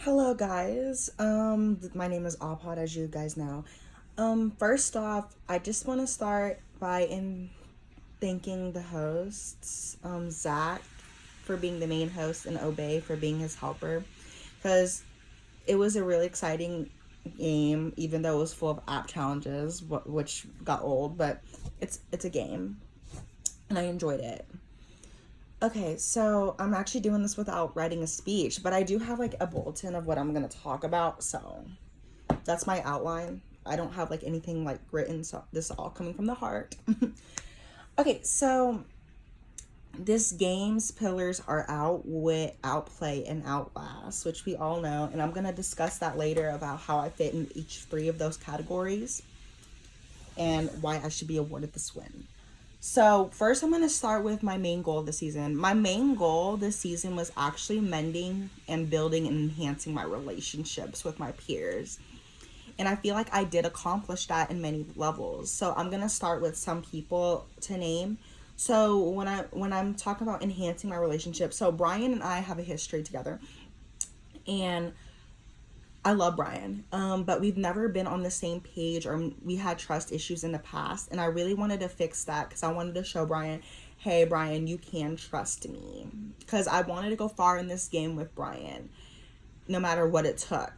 Hello guys. My name is Apod, as you guys know. First off, I just want to start by thanking the hosts, Zach for being the main host and Obey for being his helper, because it was a really exciting game, even though it was full of app challenges, which got old, but it's a game, and I enjoyed it. Okay, so I'm actually doing this without writing a speech, but I do have like a bulletin of what I'm gonna talk about, so that's my outline. I don't have like anything like written, so this is all coming from the heart. Okay, so this game's pillars are outwit, outplay, and outlast, which we all know, and I'm gonna discuss that later about how I fit in each three of those categories and why I should be awarded this win. So, first, I'm going to start with my main goal of the season. My main goal this season was actually mending and building and enhancing my relationships with my peers. And I feel like I did accomplish that in many levels. So, I'm going to start with some people to name. So, when I'm talking about enhancing my relationship, so Brian and I have a history together. And I love Brian, but we've never been on the same page, or we had trust issues in the past. And I really wanted to fix that because I wanted to show Brian, hey, Brian, you can trust me. Because I wanted to go far in this game with Brian, no matter what it took.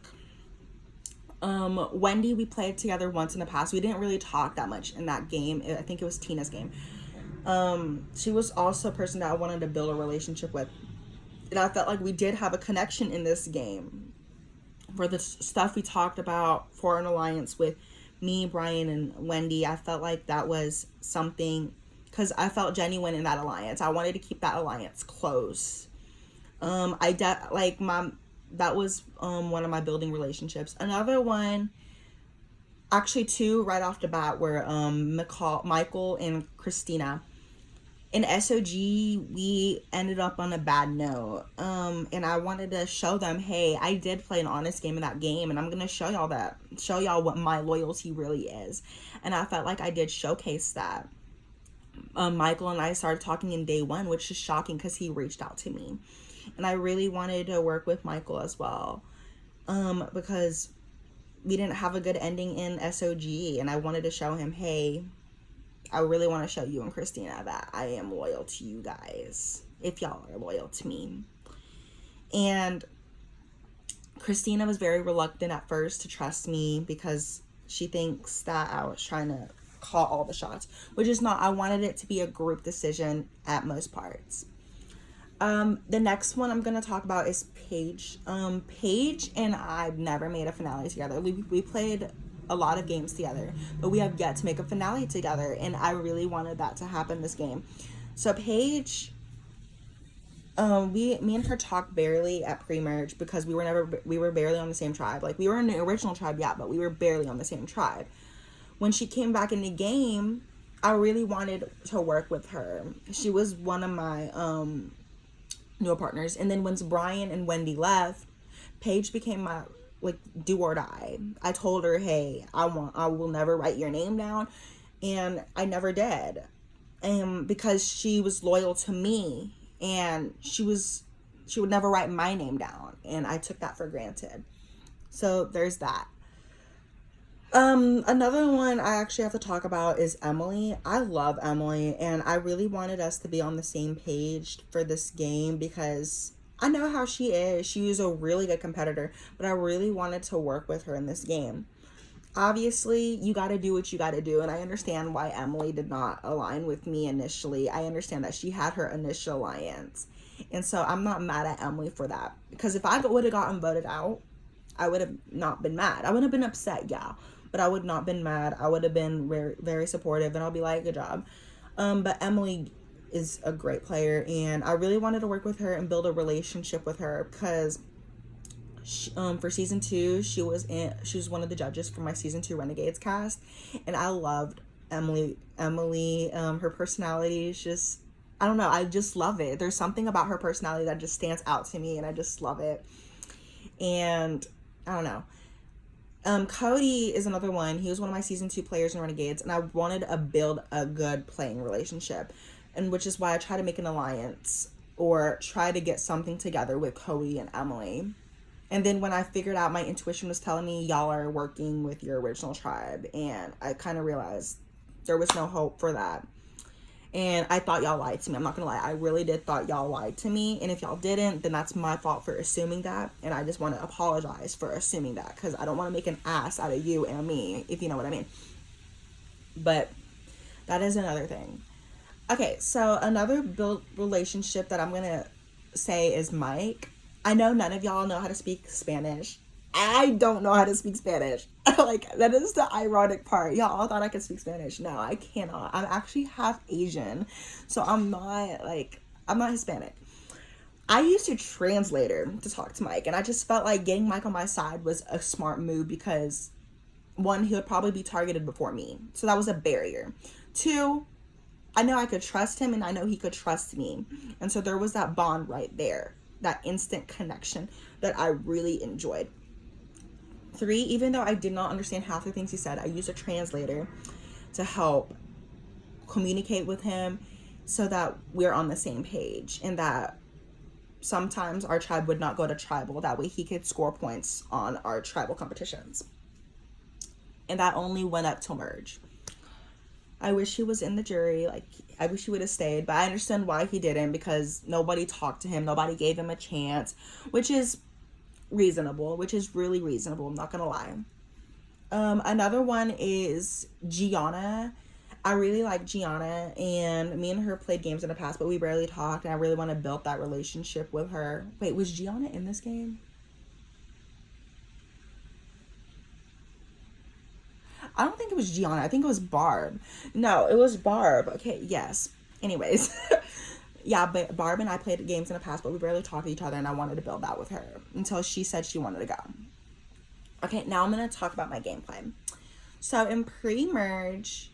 Wendy, we played together once in the past. We didn't really talk that much in that game. I think it was Tina's game. She was also a person that I wanted to build a relationship with. And I felt like we did have a connection in this game for the stuff we talked about for an alliance with me, Brian, and Wendy. I felt like that was something because I felt genuine in that alliance. I wanted to keep that alliance close. Like my that was one of my building relationships. Another one, actually two right off the bat, were Michael and Christina. In SOG, we ended up on a bad note. And I wanted to show them, hey, I did play an honest game in that game, and I'm gonna show y'all what my loyalty really is. And I felt like I did showcase that. Michael and I started talking in day one, which is shocking because he reached out to me, and I really wanted to work with Michael as well, because we didn't have a good ending in SOG, and I wanted to show him, hey, I really want to show you and Christina that I am loyal to you guys, if y'all are loyal to me. And Christina was very reluctant at first to trust me because she thinks that I was trying to call all the shots, which is not. I wanted it to be a group decision at most parts. The next one I'm gonna talk about is Paige. Paige and I've never made a finale together. We played a lot of games together, but we have yet to make a finale together, and I really wanted that to happen this game. So Paige, me and her talked barely at pre-merge because we were barely on the same tribe. Like, we were in the original tribe, yeah, but we were barely on the same tribe. When she came back in the game, I really wanted to work with her. She was one of my newer partners, and then once Brian and Wendy left, Paige became my like do or die. I told her, hey, I will never write your name down, and I never did. Because she was loyal to me, and she would never write my name down, and I took that for granted. So there's that. Another one I actually have to talk about is Emily. I love Emily, and I really wanted us to be on the same page for this game because I know how she is. She is a really good competitor, but I really wanted to work with her in this game. Obviously, you got to do what you got to do, and I understand why Emily did not align with me initially. I understand that she had her initial alliance, and so I'm not mad at Emily for that, because if I would have gotten voted out, I would have not been mad. I would have been upset, yeah, but I would not been mad. I would have been very, very supportive, and I'll be like, good job. But Emily is a great player, and I really wanted to work with her and build a relationship with her because for season 2, she was one of the judges for my season 2 Renegades cast, and I loved Emily. Her personality is just, I don't know, I just love it. There's something about her personality that just stands out to me, and I just love it. And I don't know. Cody is another one. He was one of my season 2 players in Renegades, and I wanted to build a good playing relationship, and which is why I try to make an alliance or try to get something together with Cody and Emily. And then when I figured out, my intuition was telling me y'all are working with your original tribe, and I kind of realized there was no hope for that. And I thought y'all lied to me. I'm not gonna lie, I really did thought y'all lied to me. And if y'all didn't, then that's my fault for assuming that. And I just want to apologize for assuming that, because I don't want to make an ass out of you and me, if you know what I mean. But that is another thing. Okay, so another built relationship that I'm gonna say is Mike. I know none of y'all know how to speak Spanish. I don't know how to speak Spanish. Like, that is the ironic part. Y'all all thought I could speak Spanish. No, I cannot. I'm actually half Asian. So I'm not Hispanic. I used a translator to talk to Mike, and I just felt like getting Mike on my side was a smart move because, one, he would probably be targeted before me. So that was a barrier. Two, I know I could trust him and I know he could trust me. And so there was that bond right there, that instant connection that I really enjoyed. Three, even though I did not understand half the things he said, I used a translator to help communicate with him so that we're on the same page, and that sometimes our tribe would not go to tribal. That way he could score points on our tribal competitions. And that only went up till merge. I wish he was in the jury. Like, I wish he would have stayed, but I understand why he didn't, because nobody talked to him. Nobody gave him a chance, which is reasonable, which is really reasonable. I'm not gonna lie. Another one is Gianna. I really like Gianna, and me and her played games in the past, but we barely talked, and I really want to build that relationship with her. Wait, was Gianna in this game? I don't think it was Gianna. I think it was Barb. No, it was Barb. Okay, yes. Anyways. Yeah, but Barb and I played games in the past, but we barely talked to each other, and I wanted to build that with her until she said she wanted to go. Okay, now I'm going to talk about my gameplay. So in pre-merge,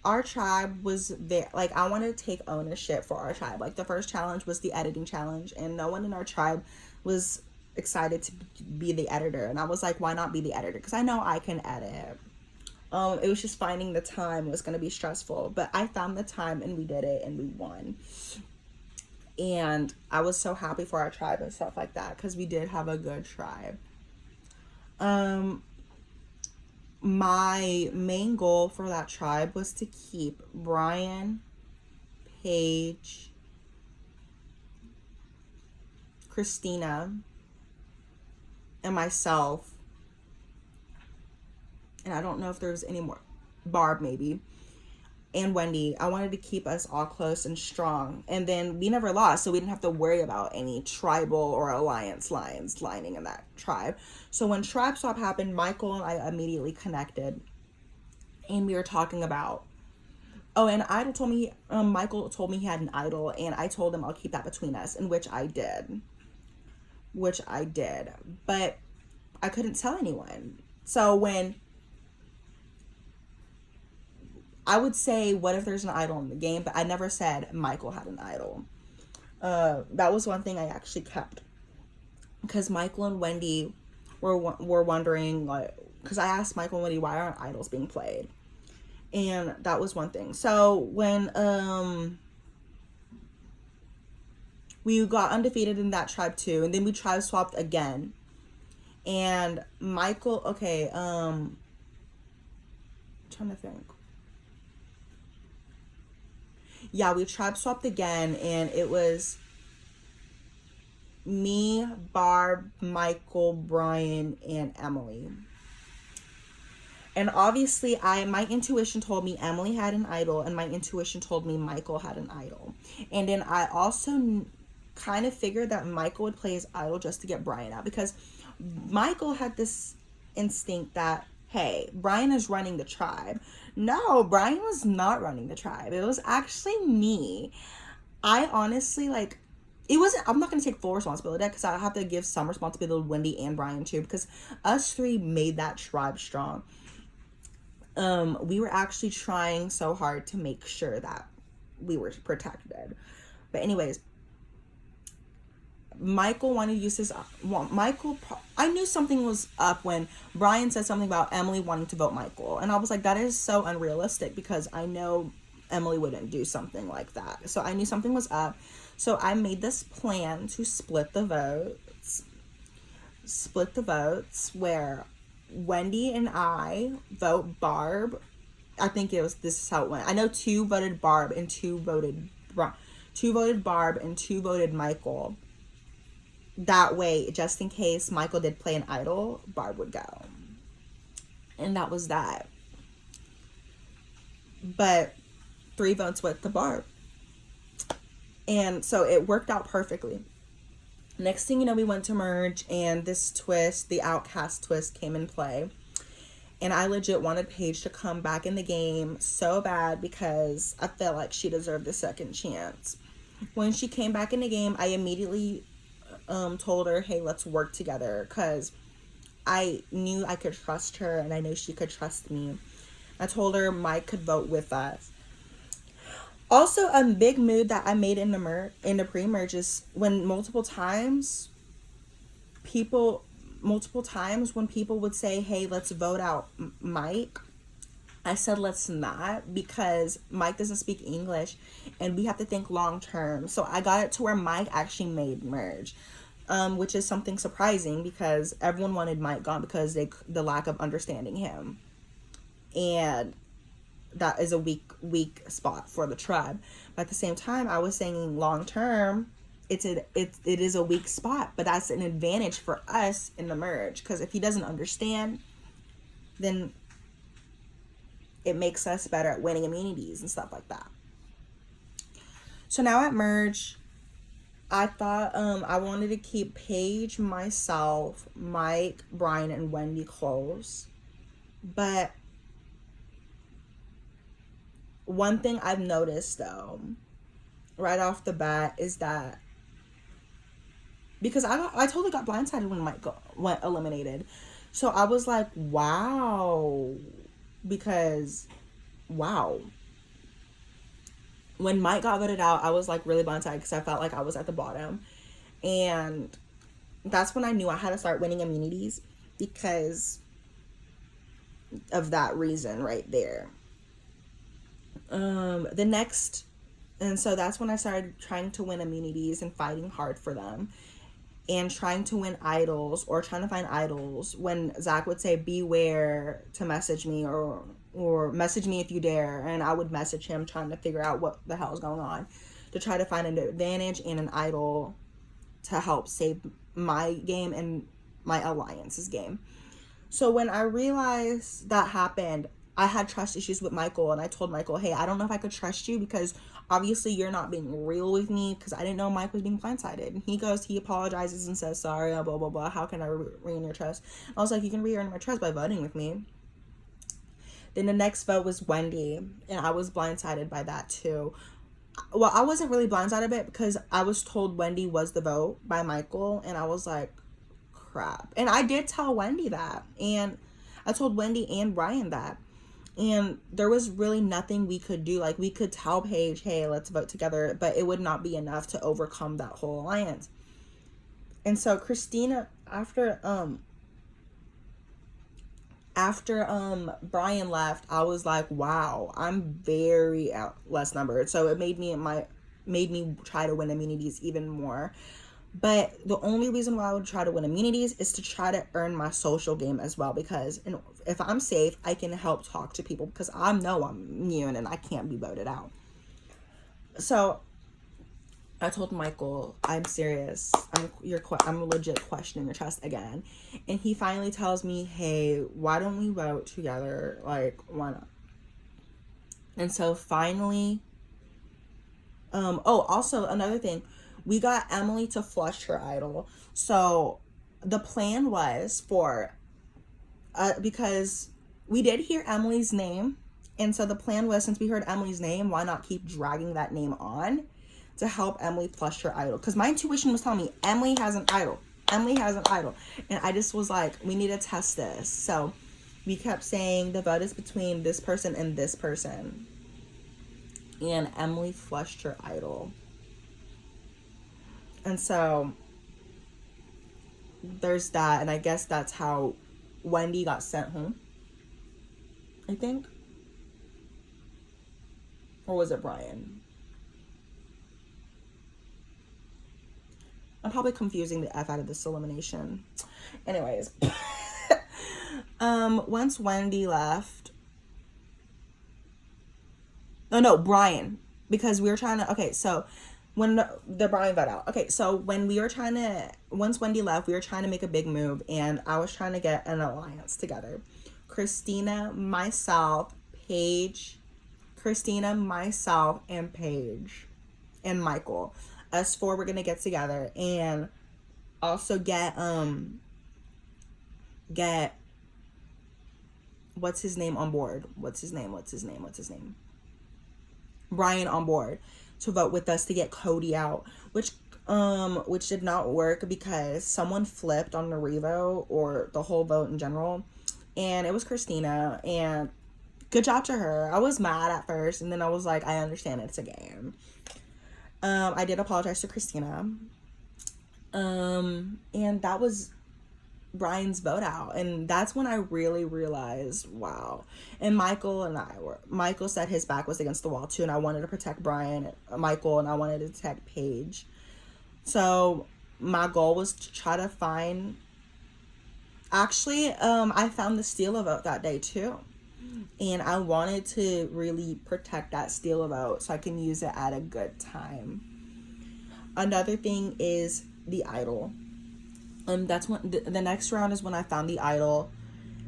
our tribe was there. Like, I wanted to take ownership for our tribe. Like, the first challenge was the editing challenge, and no one in our tribe was excited to be the editor. And I was like, why not be the editor? Because I know I can edit. It was just finding the time was going to be stressful, but I found the time and we did it and we won. And I was so happy for our tribe and stuff like that, because we did have a good tribe. My main goal for that tribe was to keep Brian, Paige, Christina, and myself. And I don't know if there's any more. Barb, maybe. And Wendy. I wanted to keep us all close and strong. And then we never lost, so we didn't have to worry about any tribal or alliance lines lining in that tribe. So when tribe swap happened, Michael and I immediately connected. And we were talking about... Oh, and Idol told me... Michael told me he had an idol, and I told him I'll keep that between us, and which I did. But I couldn't tell anyone. So when... I would say, what if there's an idol in the game? But I never said Michael had an idol. That was one thing I actually kept. Because Michael and Wendy were wondering, like... Because I asked Michael and Wendy, why aren't idols being played? And that was one thing. So, when we got undefeated in that tribe too. And then we tribe swapped again. And Michael... Okay, I'm trying to think. Yeah, we tribe swapped again, and it was me, Barb, Michael, Brian, and Emily. And obviously, my intuition told me Emily had an idol, and my intuition told me Michael had an idol. And then I also kind of figured that Michael would play his idol just to get Brian out, because Michael had this instinct that, hey, Brian is running the tribe. No, Brian was not running the tribe. It was actually me. I honestly, like, it wasn't... I'm not going to take full responsibility because I have to give some responsibility to Wendy and Brian too, because us three made that tribe strong. We were actually trying so hard to make sure that we were protected. But anyways, Michael wanted to use his... I knew something was up when Brian said something about Emily wanting to vote Michael. And I was like, that is so unrealistic, because I know Emily wouldn't do something like that. So I knew something was up. So I made this plan to split the votes. split the votes where Wendy and I vote Barb. I think this is how it went. I know 2 voted Barb and 2 voted Barb and 2 voted Michael. That way, just in case Michael did play an idol, Barb would go. And that was that. But 3 votes went to Barb. And so it worked out perfectly. Next thing you know, we went to merge, and this twist, the Outcast twist, came in play. And I legit wanted Paige to come back in the game so bad because I felt like she deserved a second chance. When she came back in the game, I immediately told her, hey, let's work together, because I knew I could trust her and I knew she could trust me. I told her Mike could vote with us. Also, a big move that I made in the pre-merge is when multiple times when people would say, hey, let's vote out Mike, I said let's not, because Mike doesn't speak English and we have to think long term. So I got it to where Mike actually made merge, which is something surprising because everyone wanted Mike gone because the lack of understanding him. And that is a weak spot for the tribe. But at the same time, I was saying long term, it is a weak spot, but that's an advantage for us in the merge, because if he doesn't understand, then it makes us better at winning immunities and stuff like that. So now at merge, I thought I wanted to keep Paige, myself, Mike, Brian, and Wendy close. But one thing I've noticed, though, right off the bat, is that because I totally got blindsided when Mike went eliminated. So I was like, wow. Because, wow. When Mike got voted out, I was like really blindsided because I felt like I was at the bottom. And that's when I knew I had to start winning immunities because of that reason right there. And so that's when I started trying to win immunities and fighting hard for them and trying to win idols or trying to find idols. When Zach would say beware to message me or message me if you dare, and I would message him trying to figure out what the hell is going on to try to find an advantage and an idol to help save my game and my alliance's game. So when I realized that happened, I had trust issues with Michael, and I told Michael, hey, I don't know if I could trust you because obviously you're not being real with me, because I didn't know Mike was being blindsided. And he apologizes and says, sorry, blah, blah, blah. How can I re-earn your trust? I was like, you can re-earn my trust by voting with me. Then the next vote was Wendy, and I was blindsided by that too. Well, I wasn't really blindsided by it because I was told Wendy was the vote by Michael, and I was like, crap. And I did tell Wendy that, and I told Wendy and Brian that. And there was really nothing we could do. Like, we could tell Paige, hey, let's vote together, but it would not be enough to overcome that whole alliance. And so Christina, after Brian left, I was like, wow, I'm very less numbered. So it made me try to win immunities even more. But the only reason why I would try to win immunities is to try to earn my social game as well, because if I'm safe, I can help talk to people, because I know I'm immune and I can't be voted out. So I told Michael, I'm serious. I'm legit questioning your trust again. And he finally tells me, hey, why don't we vote together? Like, why not? And so finally, also another thing, we got Emily to flush her idol. So the plan was because we did hear Emily's name. And so the plan was, since we heard Emily's name, why not keep dragging that name on to help Emily flush her idol? Because my intuition was telling me Emily has an idol. Emily has an idol. And I just was like, we need to test this. So we kept saying the vote is between this person and this person. And Emily flushed her idol. And so there's that. And I guess that's how Wendy got sent home, I think. Or was it Brian? I'm probably confusing the F out of this elimination. Anyways. Once Wendy left. Oh no, Brian. Because we were trying to, okay, so when the Brian got out. Okay, so when we were trying to, once Wendy left, we were trying to make a big move, and I was trying to get an alliance together. Christina, myself, Paige, and Paige, and Michael. Us four were gonna get together and also get what's his name on board? What's his name? Brian on board to vote with us to get Cody out, which did not work because someone flipped on the revo or the whole vote in general, and it was Christina, and good job to her. I was mad at first, and then I was like, I understand, it's a game. I did apologize to Christina, and that was Brian's vote out, and that's when I really realized, wow. And Michael said his back was against the wall too, and I wanted to protect Michael, and I wanted to protect Paige. So my goal was to try to find, actually, I found the steal a vote that day too, and I wanted to really protect that steal a vote so I can use it at a good time. Another thing is the idol. That's when the next round is when I found the idol,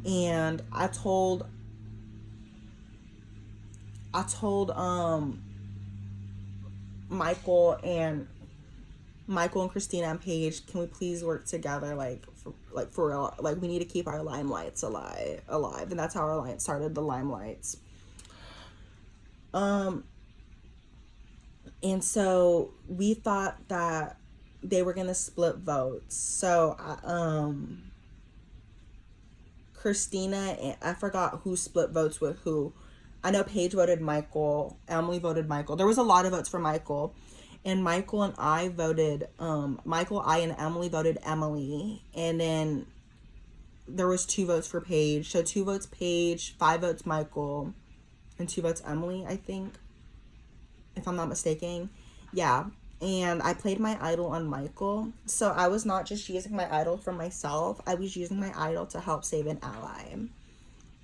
and I told Michael and Christina and Paige, can we please work together, for real, like we need to keep our limelights alive, and that's how our alliance started, the limelights. And so we thought that they were gonna split votes. So Christina and I forgot who split votes with who. I know Paige voted Michael, Emily voted Michael. There was a lot of votes for Michael, and Michael and I voted I and Emily voted Emily, and then there was 2 votes for Paige. So 2 votes Paige, 5 votes Michael, and 2 votes Emily, I think, if I'm not mistaken. Yeah. And I played my idol on Michael. So I was not just using my idol for myself. I was using my idol to help save an ally.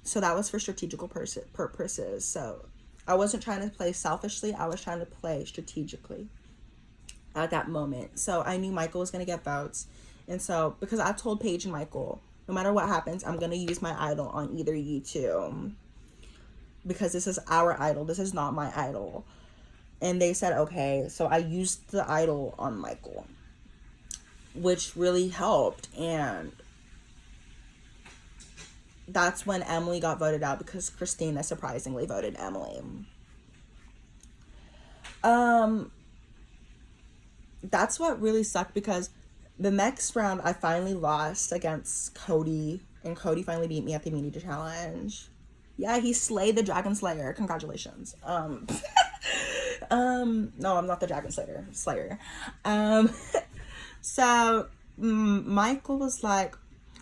So that was for strategical purposes. So I wasn't trying to play selfishly. I was trying to play strategically at that moment. So I knew Michael was going to get votes. And so, because I told Paige and Michael, no matter what happens, I'm going to use my idol on either you two. Because this is our idol. This is not my idol. And they said, okay. So I used the idol on Michael, which really helped. And that's when Emily got voted out, because Christina surprisingly voted Emily. That's what really sucked, because the next round I finally lost against Cody, and Cody finally beat me at the immunity challenge. Yeah, he slayed the Dragon Slayer. Congratulations. No, I'm not the Dragon Slayer. So Michael was like,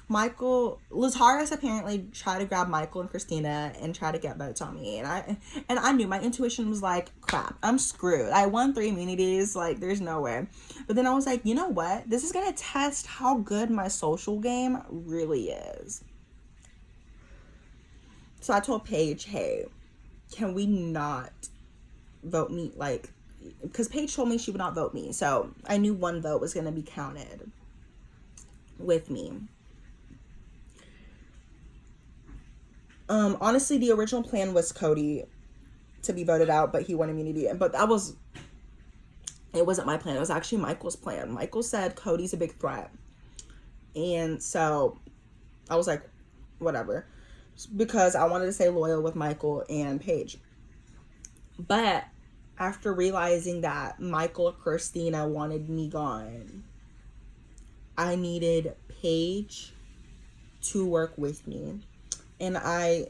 Lataris apparently tried to grab Michael and Christina and try to get votes on me, and I knew, my intuition was like, crap, I'm screwed. I won 3 immunities, like there's no way. But then I was like, you know what? This is gonna test how good my social game really is. So I told Paige, hey, can we not vote me, because Paige told me she would not vote me, so I knew 1 vote was gonna be counted with me. Honestly, the original plan was Cody to be voted out, but he won immunity. But it wasn't my plan. It was actually Michael's plan. Michael said Cody's a big threat. And so I was like, whatever. Because I wanted to stay loyal with Michael and Paige. But after realizing that Michael and Christina wanted me gone, I needed Paige to work with me. And I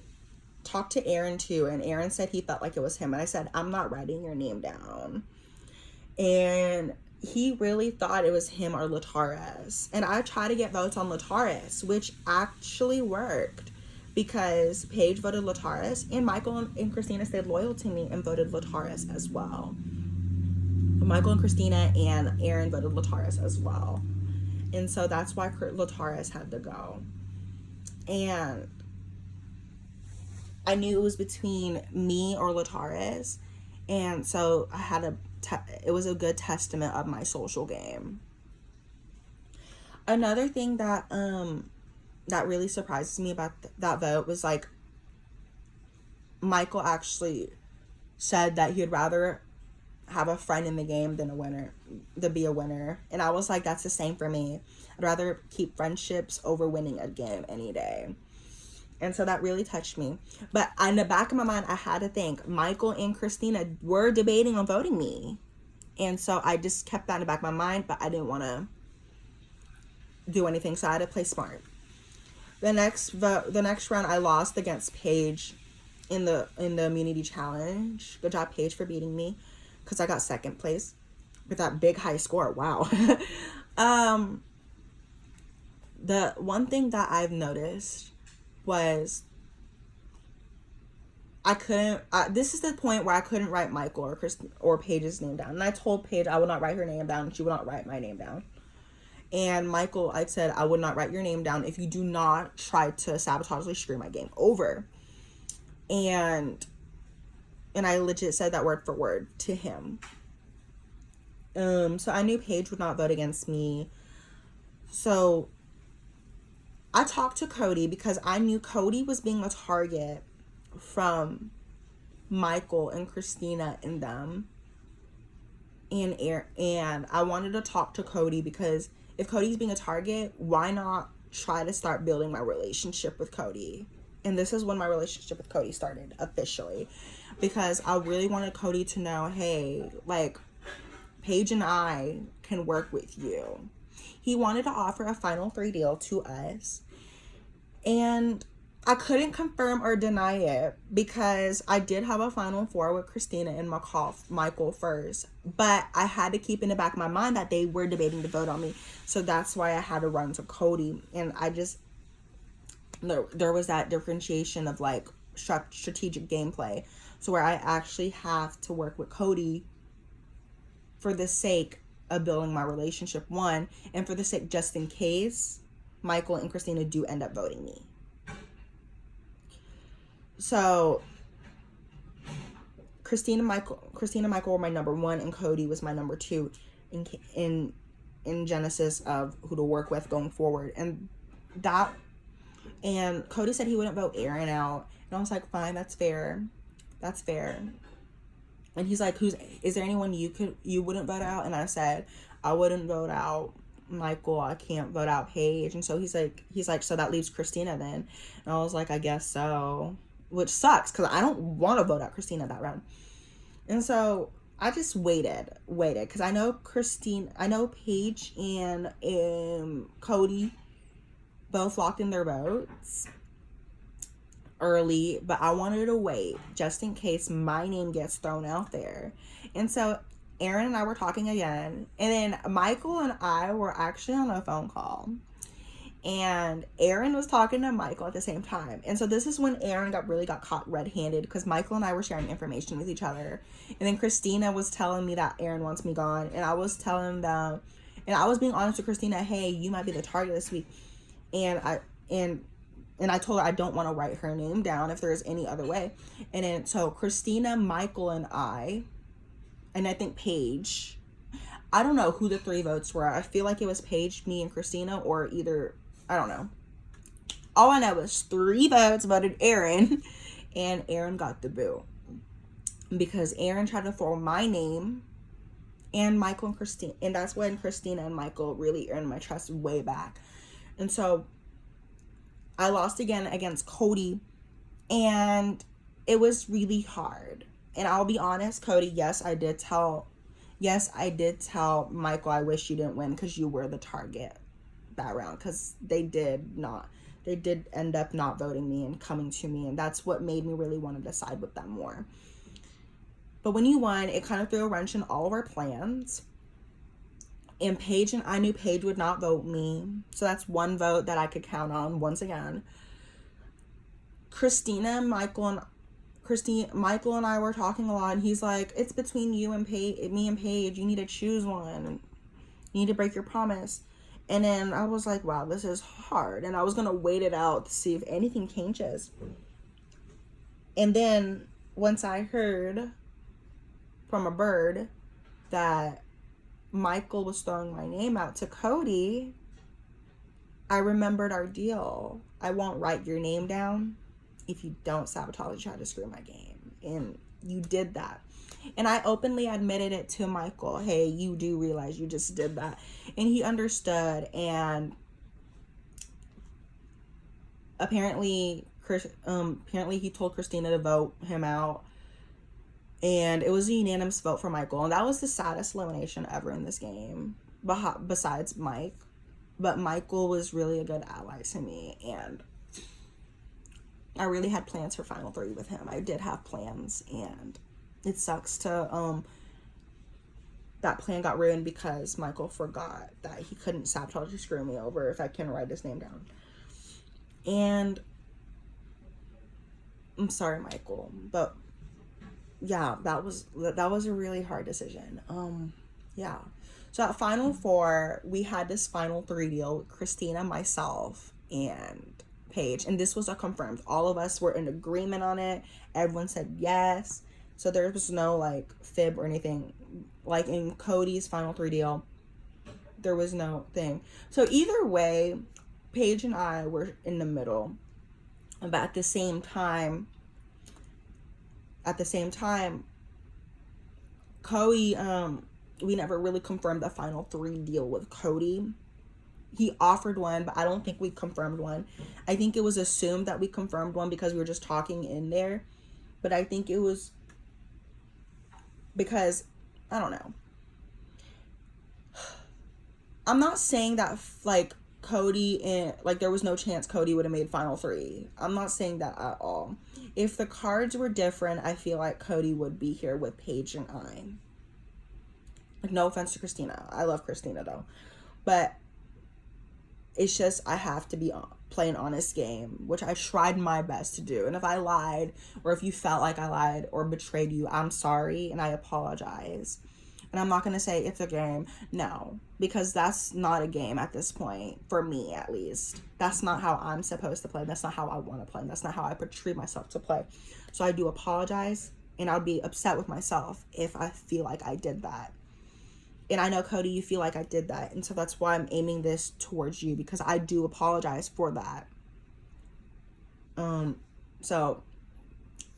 talked to Aaron too, and Aaron said he felt like it was him. And I said, I'm not writing your name down. And he really thought it was him or Lataris. And I tried to get votes on Lataris, which actually worked, because Paige voted Lataris, and Michael and Christina stayed loyal to me and voted Lataris as well. Michael and Christina and Aaron voted Lataris as well. And so that's why Lataris had to go. And I knew it was between me or Lataris. And so I had it was a good testament of my social game. Another thing that that really surprises me about that vote was like Michael actually said that he'd rather have a friend in the game than be a winner. And I was like, that's the same for me. I'd rather keep friendships over winning a game any day. And so that really touched me. But in the back of my mind, I had to think Michael and Christina were debating on voting me. And so I just kept that in the back of my mind, but I didn't want to do anything, so I had to play smart. The next round, I lost against Paige in the immunity challenge. Good job, Paige, for beating me, because I got second place with that big high score. Wow. The one thing that I've noticed was this is the point where I couldn't write Michael or Paige's name down. And I told Paige I would not write her name down, and she would not write my name down. And Michael, I said, I would not write your name down if you do not try to sabotagely screw my game over. And I legit said that word for word to him. So I knew Paige would not vote against me. So I talked to Cody because I knew Cody was being a target from Michael and Christina and them. And I wanted to talk to Cody because if Cody's being a target, why not try to start building my relationship with Cody? And this is when my relationship with Cody started officially, because I really wanted Cody to know, hey, like, Paige and I can work with you. He wanted to offer a Final 3 deal to us, and I couldn't confirm or deny it because I did have a Final 4 with Christina and Michael first, but I had to keep in the back of my mind that they were debating to vote on me. So that's why I had to run to Cody. And there was that differentiation of like strategic gameplay. So where I actually have to work with Cody for the sake of building my relationship, one, and for the sake just in case Michael and Christina do end up voting me. So Christina and Michael were my number 1, and Cody was my number 2 in Genesis of who to work with going forward. And Cody said he wouldn't vote Aaron out, and I was like, fine, that's fair. And he's like, is there anyone you wouldn't vote out? And I said, I wouldn't vote out Michael, I can't vote out Paige. And so he's like, so that leaves Christina then. And I was like, I guess so. Which sucks because I don't want to vote out Christina that round. And so I just waited because I know Paige and Cody both locked in their votes early, but I wanted to wait just in case my name gets thrown out there. And so Aaron and I were talking again, and then Michael and I were actually on a phone call. And Aaron was talking to Michael at the same time. And so this is when Aaron got caught red-handed because Michael and I were sharing information with each other. And then Christina was telling me that Aaron wants me gone. And I was telling them, and I was being honest with Christina, hey, you might be the target this week. And I told her I don't want to write her name down if there's any other way. And then so Christina, Michael, and I think Paige, I don't know who the 3 votes were. I feel like it was Paige, me, and Christina, or either, I don't know. All I know is 3 votes voted Aaron, and Aaron got the boo. Because Aaron tried to throw my name and Michael and Christina, and that's when Christina and Michael really earned my trust way back. And so I lost again against Cody, and it was really hard. And I'll be honest, Cody, yes, I did tell Michael, I wish you didn't win because you were the target that round, because they did end up not voting me and coming to me, and that's what made me really want to decide with them more. But when you won, it kind of threw a wrench in all of our plans. And I knew Paige would not vote me, so that's 1 vote that I could count on once again. Christina, Michael, Michael and I were talking a lot, and he's like, it's between you and me and Paige. You need to choose one. You need to break your promise. And then I was like, wow, this is hard. And I was going to wait it out to see if anything changes. And then once I heard from a bird that Michael was throwing my name out to Cody, I remembered our deal. I won't write your name down if you don't sabotage, try to screw my game. And you did that. And I openly admitted it to Michael. Hey, you do realize you just did that. And he understood. And apparently he told Christina to vote him out. And it was a unanimous vote for Michael. And that was the saddest elimination ever in this game, besides Mike. But Michael was really a good ally to me. And I really had plans for Final 3 with him. I did have plans. And it sucks to, that plan got ruined because Michael forgot that he couldn't sabotage or screw me over if I can write his name down. And I'm sorry, Michael, but yeah, that was a really hard decision. Yeah. So at Final 4, we had this Final 3 deal with Christina, myself, and Paige. And this was a confirmed. All of us were in agreement on it. Everyone said yes. So there was no, like, fib or anything. Like, in Cody's Final 3 deal, there was no thing. So either way, Paige and I were in the middle. But at the same time, Cody, we never really confirmed the Final 3 deal with Cody. He offered one, but I don't think we confirmed one. I think it was assumed that we confirmed one because we were just talking in there. But I think it was because, I don't know. I'm not saying that, like, Cody and, like, there was no chance Cody would have made Final 3. I'm not saying that at all. If the cards were different, I feel like Cody would be here with Paige and I. Like, no offense to Christina. I love Christina, though. But it's just, I have to play an honest game, which I tried my best to do. And if I lied, or if you felt like I lied or betrayed you, I'm sorry, and I apologize. And I'm not going to say it's a game. No, because that's not a game at this point, for me at least. That's not how I'm supposed to play. That's not how I want to play. That's not how I portray myself to play. So I do apologize, and I'll be upset with myself if I feel like I did that. And I know, Cody, you feel like I did that. And so that's why I'm aiming this towards you, because I do apologize for that. So,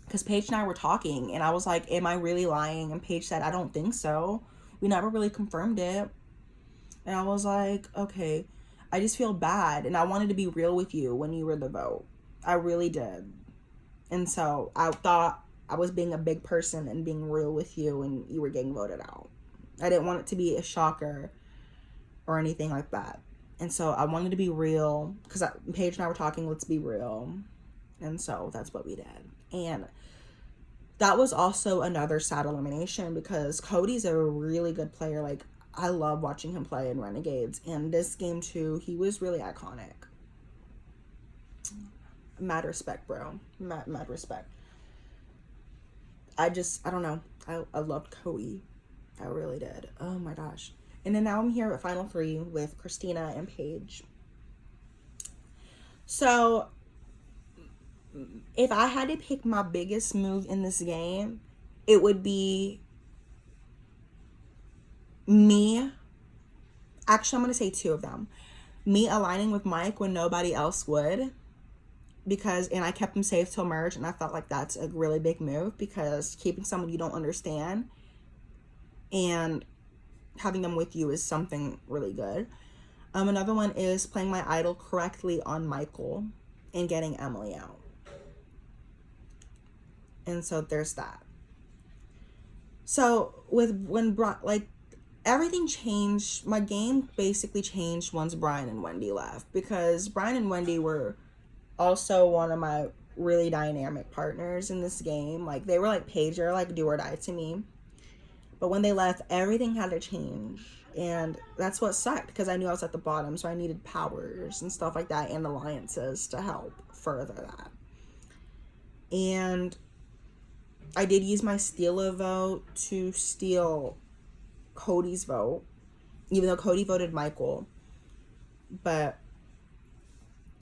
because Paige and I were talking, and I was like, am I really lying? And Paige said, I don't think so. We never really confirmed it. And I was like, okay, I just feel bad. And I wanted to be real with you when you were the vote. I really did. And so I thought I was being a big person and being real with you, and you were getting voted out. I didn't want it to be a shocker or anything like that. And so I wanted to be real, because Paige and I were talking, let's be real. And so that's what we did. And that was also another sad elimination, because Cody's a really good player. Like, I love watching him play in Renegades. And this game, too, he was really iconic. Mad respect, bro. Mad respect. I don't know. I loved Cody. I really did. Oh my gosh. And then now I'm here at Final 3 with Christina and Paige. So, if I had to pick my biggest move in this game, it would be me. Actually, I'm going to say 2 of them. Me aligning with Mike when nobody else would. And I kept him safe till merge, and I felt like that's a really big move, because keeping someone you don't understand and having them with you is something really good. Another one is playing my idol correctly on Michael and getting Emily out. And so there's that. So everything changed. My game basically changed once Brian and Wendy left, because Brian and Wendy were also one of my really dynamic partners in this game. Like, they were like Paige, or like do or die to me. But when they left, everything had to change. And that's what sucked, because I knew I was at the bottom, so I needed powers and stuff like that, and alliances to help further that. And I did use my steal a vote to steal Cody's vote, even though Cody voted Michael. But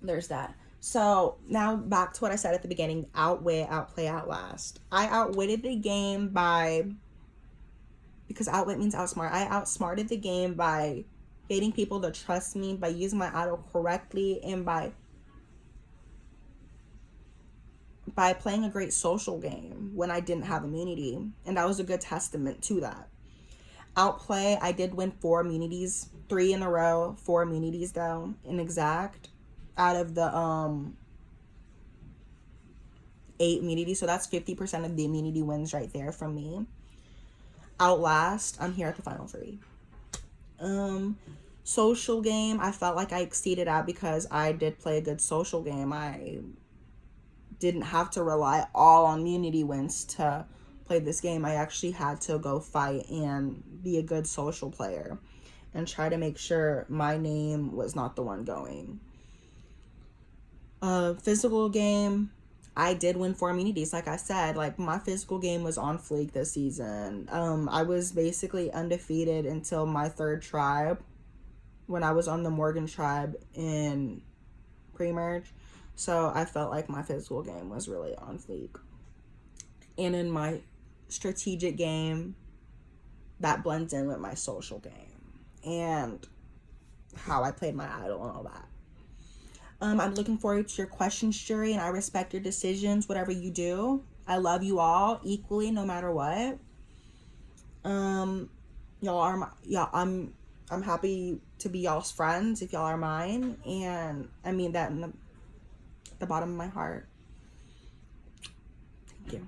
there's that. So now back to what I said at the beginning: outwit, outplay, outlast. I outwitted the game because outwit means outsmart. I outsmarted the game by getting people to trust me, by using my idol correctly, and by playing a great social game when I didn't have immunity. And that was a good testament to that. Outplay, I did win 4 immunities, 3 in a row, 4 immunities though, in exact, out of the 8 immunities. So that's 50% of the immunity wins right there from me. Outlast, I'm here at the final 3. Social game, I felt like I exceeded out because I did play a good social game. I didn't have to rely all on immunity wins to play this game. I actually had to go fight and be a good social player and try to make sure my name was not the one going. Physical game, I did win 4 immunities. Like I said, like my physical game was on fleek this season. I was basically undefeated until my 3rd tribe, when I was on the Morgan tribe in pre-merge. So I felt like my physical game was really on fleek. And in my strategic game, that blends in with my social game and how I played my idol and all that. I'm looking forward to your questions, jury, and I respect your decisions, whatever you do. I love you all equally, no matter what. I'm happy to be y'all's friends if y'all are mine, and I mean that in the bottom of my heart. Thank you.